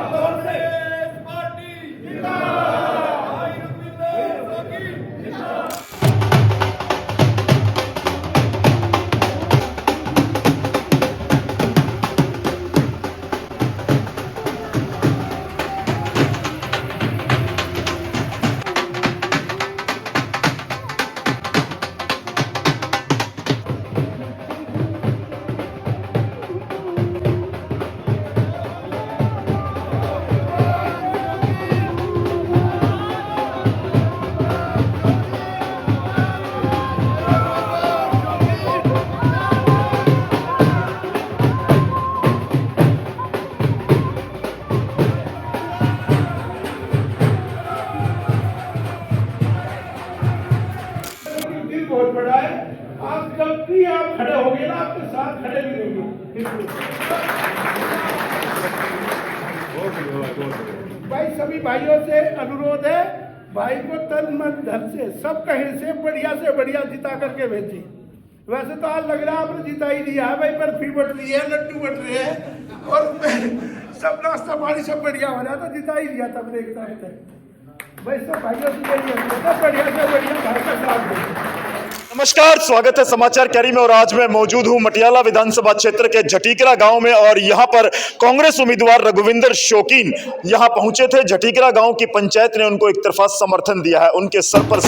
Congress party भाई रघुवींदर शौकीन। दिल बहुत बड़ा है। आप जब भी आप खड़े होंगे ना, आपके साथ खड़े भी होंगे। भाई सभी भाइयों से अनुरोध है, भाई को तन मन धन से सब कहीं से बढ़िया जिता करके भेजिए। वैसे तो आज लग रहा है आपने जिता ही दिया है भाई, बर्फी बट रही है, लड्डू बट रहे हैं और सब नाश्ता पानी सब बढ़िया हो रहा है, तो जिता ही दिया तब देखता है भाई। सब भाइयों से यही अनुरोध है, बढ़िया से बढ़िया भाई का साथ दें। नमस्कार, स्वागत है समाचार कैरी में और आज मैं मौजूद हूं मटियाला विधानसभा क्षेत्र के झटीकरा गांव में और यहां पर कांग्रेस उम्मीदवार रघुवींदर शौकीन यहां पहुंचे थे। झटीकरा गांव की पंचायत ने उनको एक तरफा समर्थन दिया है, उनके सर पर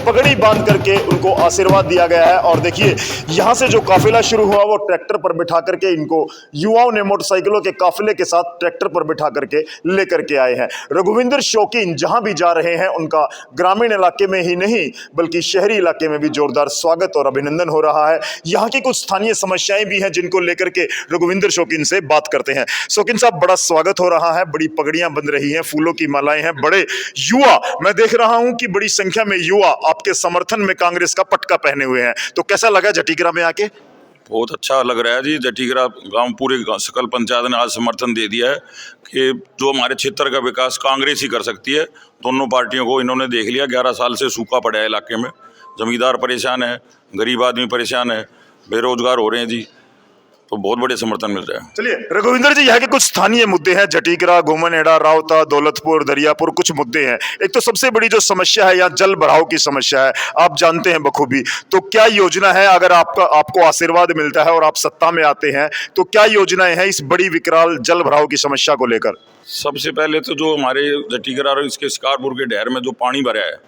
पगड़ी बांध करके उनको आशीर्वाद दिया गया है। और देखिए यहां से जो काफिला शुरू हुआ वो ट्रैक्टर पर बिठा करके इनको युवाओं ने मोटरसाइकिलों के काफिले के साथ ट्रैक्टर पर बिठा करके लेकर के आए हैं। रघुवींदर शौकीन जहां भी जा रहे हैं उनका ग्रामीण इलाके में ही नहीं बल्कि शहरी इलाके में भी जोरदार स्वागत और अभिनंदन हो रहा है। यहाँ की कुछ स्थानीय समस्याएं भी हैं जिनको लेकर के रघुवींदर शौकीन से बात करते हैं। शौकीन साहब, बड़ा स्वागत हो रहा है, बड़ी पगड़ियां बंध रही हैं, फूलों की मालाएं हैं, बड़े युवा मैं देख रहा हूं कि बड़ी संख्या में युवा आपके समर्थन में कांग्रेस का पटका पहने हुए हैं, तो कैसा लगा झटीकरा में आके? बहुत अच्छा लग रहा है जी। झटीकरा गांव पूरे सकल पंचायत ने आज समर्थन दे दिया है कि जो हमारे क्षेत्र का विकास कांग्रेस ही कर सकती है। दोनों पार्टियों को इन्होंने देख लिया। 11 साल से सूखा पड़ा है इलाके में, जमींदार परेशान है, गरीब आदमी परेशान है, बेरोजगार हो रहे हैं जी, तो बहुत बड़े समर्थन मिल रहा है। चलिए रघुवींदर जी, यहाँ के कुछ स्थानीय मुद्दे हैं, झटीकरा, घुमनहेड़ा, रावता, दौलतपुर, दरियापुर, कुछ मुद्दे हैं। एक तो सबसे बड़ी जो समस्या है यहाँ जल भराव की समस्या है, आप जानते हैं बखूबी। तो क्या योजना है अगर आपको आशीर्वाद मिलता है और आप सत्ता में आते हैं तो क्या योजनाएं हैं इस बड़ी विकराल जल भराव की समस्या को लेकर? सबसे पहले तो जो हमारे झटीकरा और इसके शिकारपुर के ढेर में जो पानी भरा है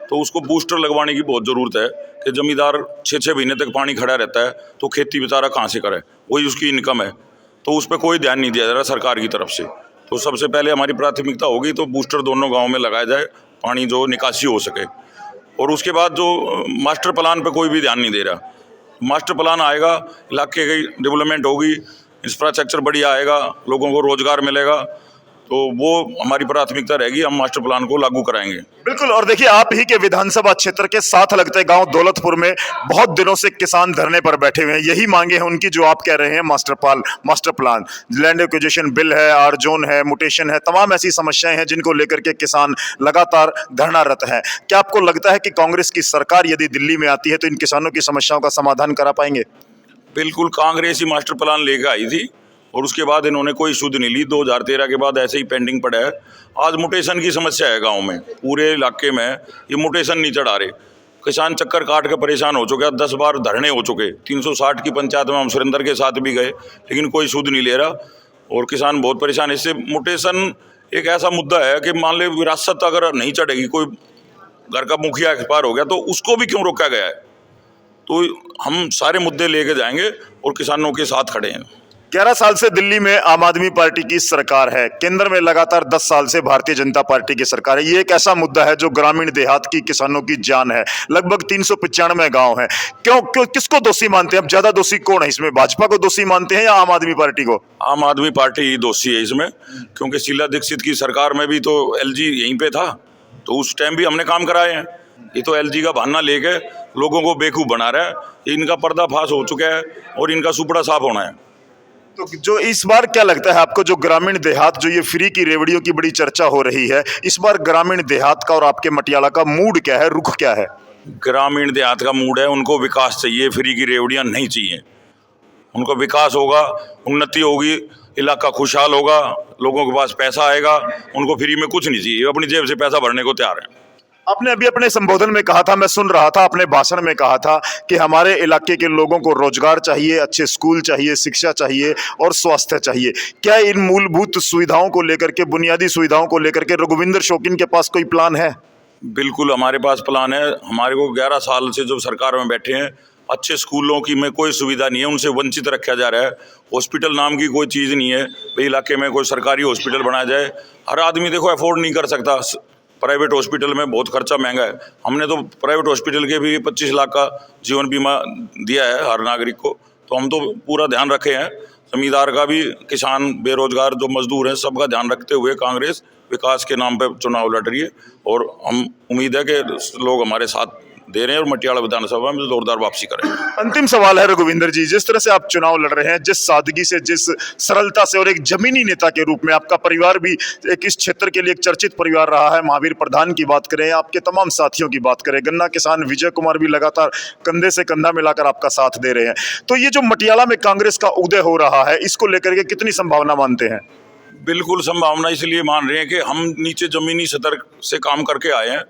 तो उसको बूस्टर लगवाने की बहुत ज़रूरत है कि जमींदार 6-6 महीने तक पानी खड़ा रहता है तो खेती बेचारा कहाँ से करे, वही उसकी इनकम है, तो उस पर कोई ध्यान नहीं दिया जा रहा सरकार की तरफ से। तो सबसे पहले हमारी प्राथमिकता होगी तो बूस्टर दोनों गाँव में लगाया जाए, पानी जो निकासी हो सके। और उसके बाद जो मास्टर प्लान पर कोई भी ध्यान नहीं दे रहा। मास्टर प्लान आएगा, इलाके की डेवलपमेंट होगी, इंफ्रास्ट्रक्चर बढ़िया आएगा, लोगों को रोजगार मिलेगा, तो वो हमारी प्राथमिकता रहेगी, हम मास्टर प्लान को लागू कराएंगे। बिल्कुल। और देखिए आप ही के विधानसभा क्षेत्र के साथ लगते गांव दौलतपुर में बहुत दिनों से किसान धरने पर बैठे हुए हैं, यही मांगे हैं उनकी जो आप कह रहे हैं master plan, land acquisition bill है, आर जोन है, म्यूटेशन है, तमाम ऐसी समस्याएं हैं जिनको लेकर के किसान लगातार धरनारत हैं। क्या आपको लगता है कि कांग्रेस की सरकार यदि दिल्ली में आती है तो इन किसानों की समस्याओं का समाधान करा पाएंगे? बिल्कुल, कांग्रेस ही मास्टर प्लान लेकर आई थी और उसके बाद इन्होंने कोई सुध नहीं ली। 2013 के बाद ऐसे ही पेंडिंग पड़ा है। आज म्यूटेशन की समस्या है गांव में, पूरे इलाके में ये म्यूटेशन नहीं चढ़ा रहे। किसान चक्कर काट के परेशान हो चुके, 10 बार धरने हो चुके। 360 की पंचायत में हम सुरेंद्र के साथ भी गए लेकिन कोई सुध नहीं ले रहा और किसान बहुत परेशान। इससे म्यूटेशन एक ऐसा मुद्दा है कि मान ले विरासत अगर नहीं चढ़ेगी, कोई घर का मुखिया एक्सपायर हो गया तो उसको भी क्यों रोका गया है। तो हम सारे मुद्दे लेके जाएंगे और किसानों के साथ खड़े हैं। 11 साल से दिल्ली में आम आदमी पार्टी की सरकार है, केंद्र में लगातार 10 साल से भारतीय जनता पार्टी की सरकार है। ये एक ऐसा मुद्दा है जो ग्रामीण देहात की किसानों की जान है। लगभग 395 गांव हैं। क्यों किसको दोषी मानते हैं? अब ज्यादा दोषी कौन है इसमें? भाजपा को दोषी मानते हैं या आम आदमी पार्टी को? आम आदमी पार्टी ही दोषी है इसमें, क्योंकि शीला दीक्षित की सरकार में भी तो एलजी यहीं पे था, तो उस टाइम भी हमने काम कराए हैं। ये तो एलजी का बहाना लेके लोगों को बेवकूफ बना रहा है। इनका पर्दाफाश हो चुका है और इनका सुपड़ा साफ होना है। तो जो इस बार क्या लगता है आपको, जो ग्रामीण देहात, जो ये फ्री की रेवड़ियों की बड़ी चर्चा हो रही है, इस बार ग्रामीण देहात का और आपके मटियाला का मूड क्या है, रुख क्या है? ग्रामीण देहात का मूड है, उनको विकास चाहिए, फ्री की रेवड़ियाँ नहीं चाहिए। उनको विकास होगा, उन्नति होगी, इलाका खुशहाल होगा, लोगों के पास पैसा आएगा, उनको फ्री में कुछ नहीं चाहिए, वो अपनी जेब से पैसा भरने को तैयार है। आपने अभी अपने संबोधन में कहा था, मैं सुन रहा था, अपने भाषण में कहा था कि हमारे इलाके के लोगों को रोजगार चाहिए, अच्छे स्कूल चाहिए, शिक्षा चाहिए और स्वास्थ्य चाहिए। क्या इन मूलभूत सुविधाओं को लेकर के, बुनियादी सुविधाओं को लेकर के रघुविंदर शौकीन के पास कोई प्लान है? बिल्कुल हमारे पास प्लान है। हमारे को 11 साल से जो सरकार में बैठे हैं, अच्छे स्कूलों की में कोई सुविधा नहीं है, उनसे वंचित रखा जा रहा है। हॉस्पिटल नाम की कोई चीज़ नहीं है, भाई इलाके में कोई सरकारी हॉस्पिटल बनाया जाए। हर आदमी देखो अफोर्ड नहीं कर सकता, प्राइवेट हॉस्पिटल में बहुत खर्चा महंगा है। हमने तो प्राइवेट हॉस्पिटल के भी 25 लाख का जीवन बीमा दिया है हर नागरिक को, तो हम तो पूरा ध्यान रखे हैं। जमींदार का भी, किसान, बेरोजगार जो मजदूर हैं, सबका ध्यान रखते हुए कांग्रेस विकास के नाम पे चुनाव लड़ रही है और हम उम्मीद है कि लोग हमारे साथ दे रहे हैं और मटियाला विधानसभा में जोरदार वापसी करें। अंतिम सवाल है रघुविंदर जी, जिस तरह से आप चुनाव लड़ रहे हैं, जिस सादगी से, जिस सरलता से और एक जमीनी नेता के रूप में, आपका परिवार भी एक इस क्षेत्र के लिए एक चर्चित परिवार रहा है। महावीर प्रधान की बात करें, आपके तमाम साथियों की बात करें, गन्ना किसान विजय कुमार भी लगातार कंधे से कंधा मिलाकर आपका साथ दे रहे हैं, तो ये जो मटियाला में कांग्रेस का उदय हो रहा है, इसको लेकर के कितनी संभावना मानते हैं? बिल्कुल संभावना इसलिए मान रहे हैं कि हम नीचे जमीनी सतर से काम करके आए हैं,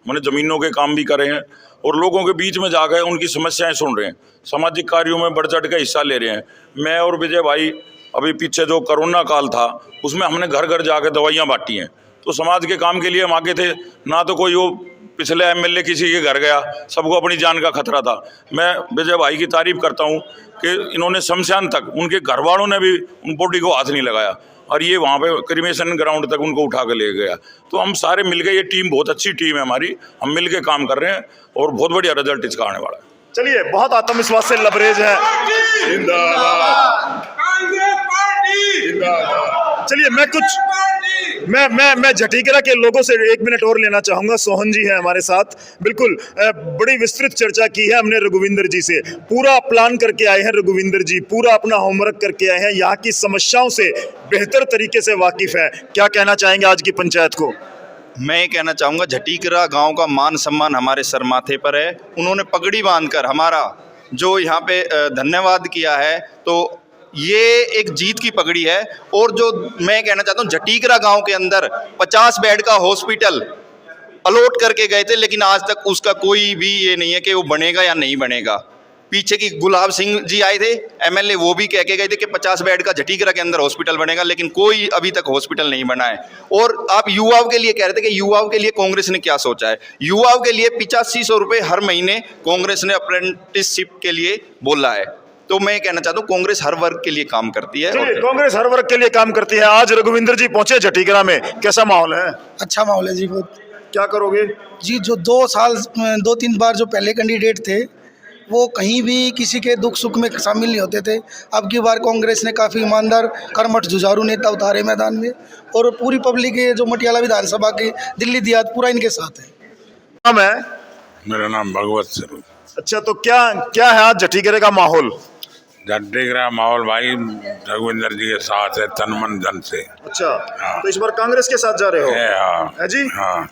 मैंने जमीनों के काम भी करे हैं और लोगों के बीच में जाकर उनकी समस्याएं सुन रहे हैं, सामाजिक कार्यों में बढ़ चढ़ के हिस्सा ले रहे हैं। मैं और विजय भाई अभी पीछे जो कोरोना काल था उसमें हमने घर घर जाकर दवाइयाँ बांटी हैं, तो समाज के काम के लिए हम आगे थे। ना तो कोई वो पिछले एमएलए किसी के घर गया, सबको अपनी जान का खतरा था। मैं विजय भाई की तारीफ करता हूँ कि इन्होंने शमशान तक, उनके घर वालों ने भी उन बॉडी को हाथ नहीं लगाया और ये वहाँ पे क्रिमेशन ग्राउंड तक उनको उठा के ले गया। तो हम सारे मिलके, ये टीम बहुत अच्छी टीम है हमारी, हम मिलके काम कर रहे हैं और बहुत बढ़िया रिजल्ट इसका आने वाला है। चलिए, बहुत आत्मविश्वास से लबरेज है। चलिए, मैं झटीकरा के लोगों से 1 मिनट और लेना चाहूंगा। सोहन जी हैं हमारे साथ। बिल्कुल, बड़ी विस्तृत चर्चा की है हमने रघुविंदर जी से, पूरा प्लान करके आए हैं रघुविंदर जी, पूरा अपना होमवर्क करके आए हैं, यहाँ की समस्याओं से बेहतर तरीके से वाकिफ है। क्या कहना चाहेंगे आज की पंचायत को? मैं ये कहना चाहूँगा, झटीकरा गांव का मान सम्मान हमारे सर माथे पर है। उन्होंने पगड़ी बांधकर हमारा जो यहाँ पे धन्यवाद किया है, तो ये एक जीत की पगड़ी है। और जो मैं कहना चाहता हूँ, झटीकरा गांव के अंदर 50 बेड का हॉस्पिटल अलॉट करके गए थे, लेकिन आज तक उसका कोई भी ये नहीं है कि वो बनेगा या नहीं बनेगा। पीछे की गुलाब सिंह जी आए थे एमएलए, वो भी कह के गए थे कि 50 बेड का झटीकरा के अंदर हॉस्पिटल बनेगा, लेकिन कोई अभी तक हॉस्पिटल नहीं बना है। और आप युवाओं के लिए कह रहे थे कि युवाओं के लिए कांग्रेस ने क्या सोचा है। युवाओं के लिए 8500 रुपये हर महीने कांग्रेस ने अप्रेंटिसशिप के लिए बोला है। तो मैं कहना चाहता हूँ, कांग्रेस हर वर्ग के लिए काम करती है। कांग्रेस हर वर्ग के लिए काम करती है। आज रघुविंदर जी पहुंचे झटीकरा में, कैसा माहौल है? अच्छा माहौल है जी। बहुत। क्या करोगे जी, जो 2-3 बार जो पहले कैंडिडेट थे वो कहीं भी किसी के दुख सुख में शामिल नहीं होते थे। अब की बार कांग्रेस ने काफ़ी ईमानदार, कर्मठ, जुझारू नेता उतारे मैदान में, और पूरी पब्लिक है जो मटियाला विधानसभा की दिल्ली दियात पूरा इनके साथ है। नाम है? मेरा नाम भगवत स्वरूप। अच्छा, तो क्या है आज झटीकरे का माहौल? झटीकरा माहौल भाई रघुविंदर जी के साथ है, तन मन धन से। अच्छा, तो इस बार कांग्रेस के साथ जा रहे हो? हाँ है जी। हाँ।